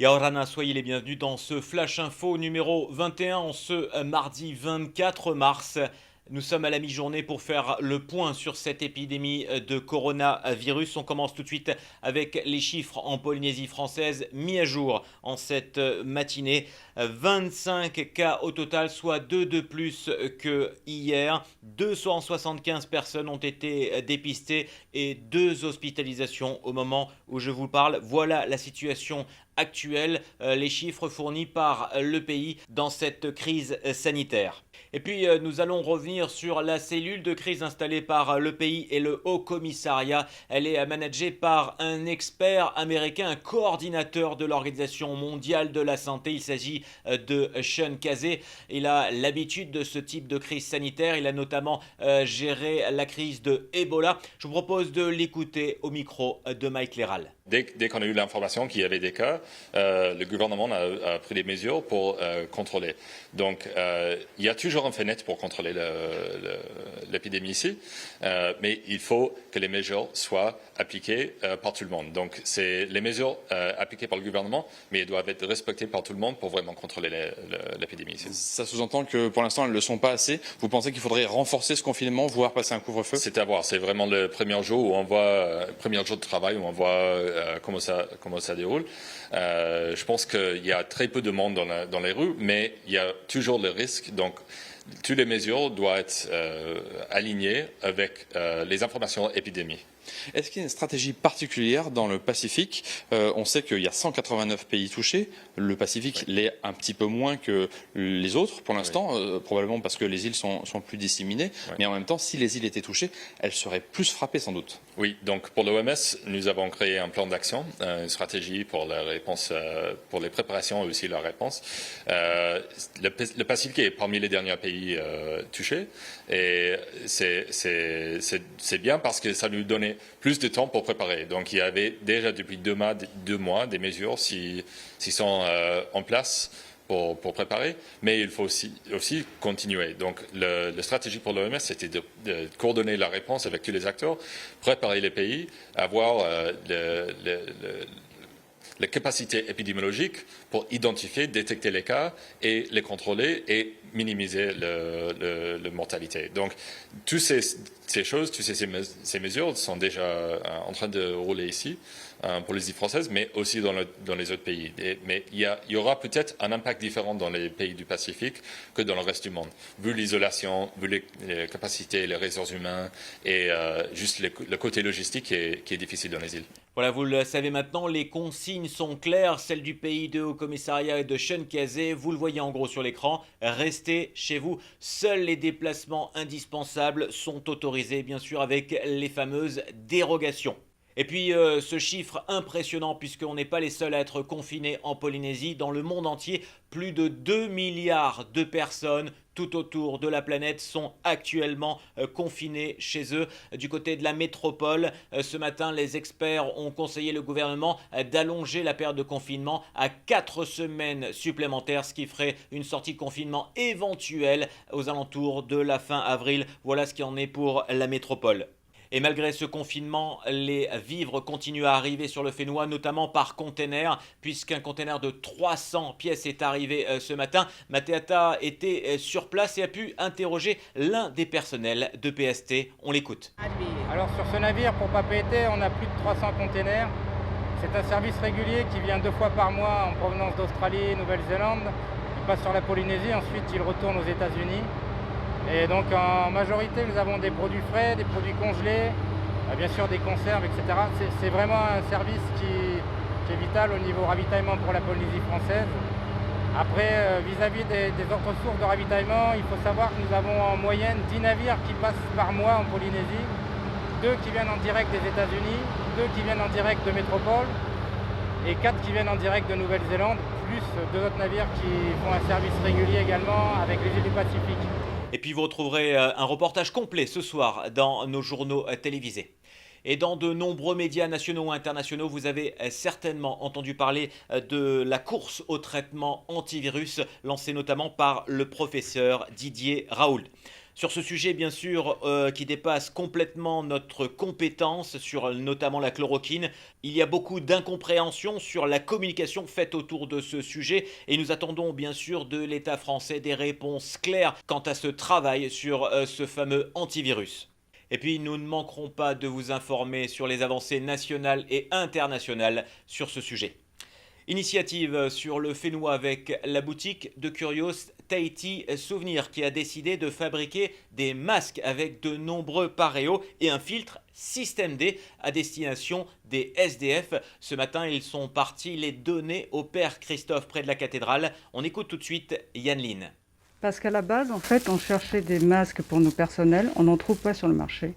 Yaorana, soyez les bienvenus dans ce Flash Info numéro 21 en ce mardi 24 mars. Nous sommes à la mi-journée pour faire le point sur cette épidémie de coronavirus. On commence tout de suite avec les chiffres en Polynésie française mis à jour en cette matinée. 25 cas au total, soit 2 de plus que hier. 275 personnes ont été dépistées et 2 hospitalisations au moment où je vous parle. Voilà la situation actuelle, les chiffres fournis par le pays dans cette crise sanitaire. Et puis nous allons revenir sur la cellule de crise installée par le pays et le Haut Commissariat. Elle est managée par un expert américain, un coordinateur de l'Organisation mondiale de la santé. Il s'agit de Sean Casey. Il a l'habitude de ce type de crise sanitaire. Il a notamment géré la crise de Ebola. Je vous propose de l'écouter au micro de Mike Leral. Dès qu'on a eu l'information qu'il y avait des cas, le gouvernement a pris des mesures pour contrôler. Donc, il y a toujours une fenêtre pour contrôler l'épidémie ici, mais il faut que les mesures soient appliquées par tout le monde. Donc, c'est les mesures appliquées par le gouvernement, mais elles doivent être respectées par tout le monde pour vraiment contrôler l'épidémie ici. Ça sous-entend que pour l'instant, elles ne le sont pas assez. Vous pensez qu'il faudrait renforcer ce confinement, voire passer un couvre-feu? C'est à voir. C'est vraiment le premier jour où on voit, premier jour de travail où on voit comment ça déroule. Je pense qu'il y a très peu de monde dans les rues, mais il y a toujours le risque. Donc, toutes les mesures doivent être alignées avec les informations épidémiques. Est-ce qu'il y a une stratégie particulière dans le Pacifique? On sait qu'il y a 189 pays touchés. Le Pacifique l'est un petit peu moins que les autres pour l'instant, probablement parce que les îles sont plus disséminées. Mais en même temps, si les îles étaient touchées, elles seraient plus frappées sans doute. Oui, donc pour l'OMS, nous avons créé un plan d'action, une stratégie pour la réponse, pour les préparations et aussi la réponse. Le Pacifique est parmi les derniers pays touchés et c'est bien parce que ça nous donnait plus de temps pour préparer. Donc il y avait déjà depuis 2 mois des mesures qui sont en place pour préparer, mais il faut aussi continuer. Donc la stratégie pour l'OMS, c'était de coordonner la réponse avec tous les acteurs, préparer les pays, avoir la capacité épidémiologique pour identifier, détecter les cas et les contrôler et minimiser la mortalité. Donc, toutes ces choses, toutes ces mesures sont déjà en train de rouler ici pour les îles françaises, mais aussi dans les autres pays. Mais il y aura peut-être un impact différent dans les pays du Pacifique que dans le reste du monde, vu l'isolation, vu les capacités, les ressources humaines et juste le côté logistique qui est difficile dans les îles. Voilà, vous le savez maintenant, les consignes sont claires, celles du pays de Haut Commissariat et de Sean Casey. Vous le voyez en gros sur l'écran, restez chez vous. Seuls les déplacements indispensables sont autorisés, bien sûr, avec les fameuses dérogations. Et puis ce chiffre impressionnant, puisqu'on n'est pas les seuls à être confinés en Polynésie, dans le monde entier, plus de 2 milliards de personnes tout autour de la planète sont actuellement confinés chez eux. Du côté de la métropole, ce matin, les experts ont conseillé le gouvernement d'allonger la période de confinement à 4 semaines supplémentaires, ce qui ferait une sortie de confinement éventuelle aux alentours de la fin avril. Voilà ce qu'il en est pour la métropole. Et malgré ce confinement, les vivres continuent à arriver sur le Fénois, notamment par container, puisqu'un container de 300 pièces est arrivé ce matin. Mateata était sur place et a pu interroger l'un des personnels de PST. On l'écoute. Alors sur ce navire, pour Papeete, on a plus de 300 containers. C'est un service régulier qui vient 2 fois par mois en provenance d'Australie et Nouvelle-Zélande. Il passe sur la Polynésie, ensuite il retourne aux États-Unis. Et donc en majorité, nous avons des produits frais, des produits congelés, bien sûr des conserves, etc. C'est vraiment un service qui est vital au niveau ravitaillement pour la Polynésie française. Après, vis-à-vis des autres sources de ravitaillement, il faut savoir que nous avons en moyenne 10 navires qui passent par mois en Polynésie, 2 qui viennent en direct des États-Unis, 2 qui viennent en direct de métropole et 4 qui viennent en direct de Nouvelle-Zélande, plus 2 autres navires qui font un service régulier également avec les îles du Pacifique. Et puis vous retrouverez un reportage complet ce soir dans nos journaux télévisés. Et dans de nombreux médias nationaux ou internationaux, vous avez certainement entendu parler de la course au traitement antivirus lancée notamment par le professeur Didier Raoult. Sur ce sujet, bien sûr, qui dépasse complètement notre compétence sur notamment la chloroquine, il y a beaucoup d'incompréhension sur la communication faite autour de ce sujet et nous attendons bien sûr de l'État français des réponses claires quant à ce travail sur ce fameux antivirus. Et puis nous ne manquerons pas de vous informer sur les avancées nationales et internationales sur ce sujet. Initiative sur le Fénois avec la boutique de Curios Tahiti Souvenir qui a décidé de fabriquer des masques avec de nombreux paréos et un filtre Système D à destination des SDF. Ce matin, ils sont partis les donner au Père Christophe près de la cathédrale. On écoute tout de suite Yann Lin. Parce qu'à la base, en fait, on cherchait des masques pour nos personnels, on n'en trouve pas sur le marché.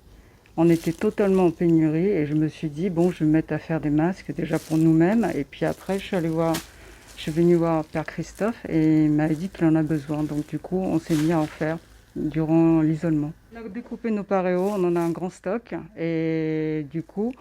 On était totalement en pénurie et je me suis dit, bon, je vais me mettre à faire des masques déjà pour nous-mêmes. Et puis après, je suis venue voir Père Christophe et il m'a dit qu'il en a besoin. Donc du coup, on s'est mis à en faire durant l'isolement. On a découpé nos paréos, on en a un grand stock. Et du coup,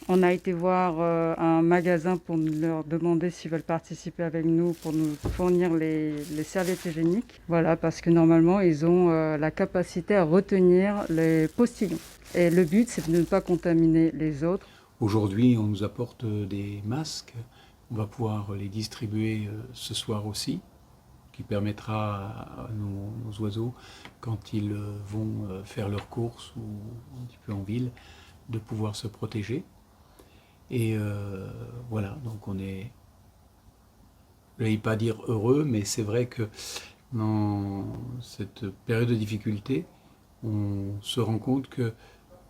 on a été voir un magasin pour leur demander s'ils veulent participer avec nous pour nous fournir les serviettes hygiéniques. Voilà, parce que normalement, ils ont la capacité à retenir les postillons. Et le but, c'est de ne pas contaminer les autres. Aujourd'hui, on nous apporte des masques. On va pouvoir les distribuer ce soir aussi, qui permettra à nos oiseaux, quand ils vont faire leurs courses ou un petit peu en ville, de pouvoir se protéger. Et voilà, donc on est, je ne vais pas dire heureux, mais c'est vrai que dans cette période de difficulté, on se rend compte qu'il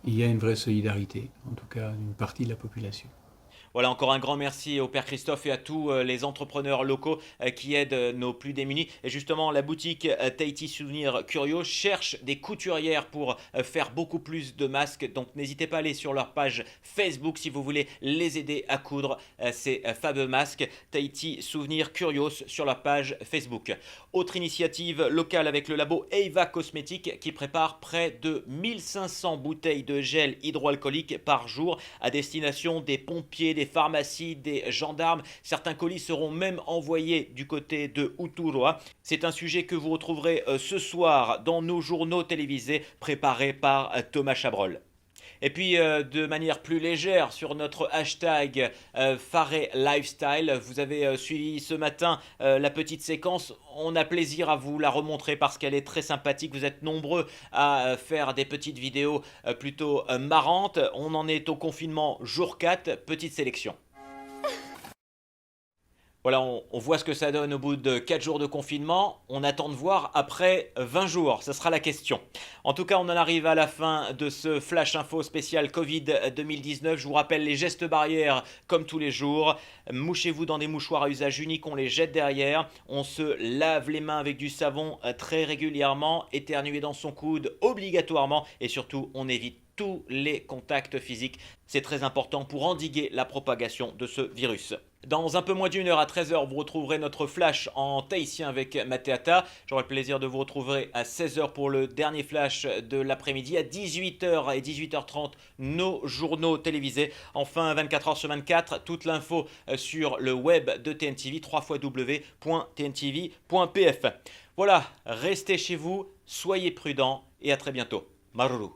y a une vraie solidarité, en tout cas d'une partie de la population. Voilà, encore un grand merci au Père Christophe et à tous les entrepreneurs locaux qui aident nos plus démunis. Et justement, la boutique Tahiti Souvenir Curios cherche des couturières pour faire beaucoup plus de masques. Donc n'hésitez pas à aller sur leur page Facebook si vous voulez les aider à coudre ces fameux masques. Tahiti Souvenir Curios sur leur page Facebook. Autre initiative locale avec le labo Eva Cosmétiques qui prépare près de 1500 bouteilles de gel hydroalcoolique par jour à destination des pompiers, des pharmacies, des gendarmes. Certains colis seront même envoyés du côté de Uturoa. C'est un sujet que vous retrouverez ce soir dans nos journaux télévisés préparés par Thomas Chabrol. Et puis de manière plus légère sur notre hashtag Faré Lifestyle, vous avez suivi ce matin la petite séquence. On a plaisir à vous la remontrer parce qu'elle est très sympathique. Vous êtes nombreux à faire des petites vidéos plutôt marrantes. On en est au confinement jour 4, petite sélection. Voilà, on voit ce que ça donne au bout de 4 jours de confinement. On attend de voir après 20 jours, ça sera la question. En tout cas, on en arrive à la fin de ce Flash Info spécial Covid 2019. Je vous rappelle les gestes barrières comme tous les jours. Mouchez-vous dans des mouchoirs à usage unique, on les jette derrière. On se lave les mains avec du savon très régulièrement. Éternuer dans son coude obligatoirement. Et surtout, on évite tous les contacts physiques. C'est très important pour endiguer la propagation de ce virus. Dans un peu moins d'une heure à 13h, vous retrouverez notre flash en tahitien avec Matéata. J'aurai le plaisir de vous retrouver à 16h pour le dernier flash de l'après-midi. À 18h et 18h30, nos journaux télévisés. Enfin, 24h sur 24, toute l'info sur le web de TNTV, www.tntv.pf. Voilà, restez chez vous, soyez prudents et à très bientôt. Maruru.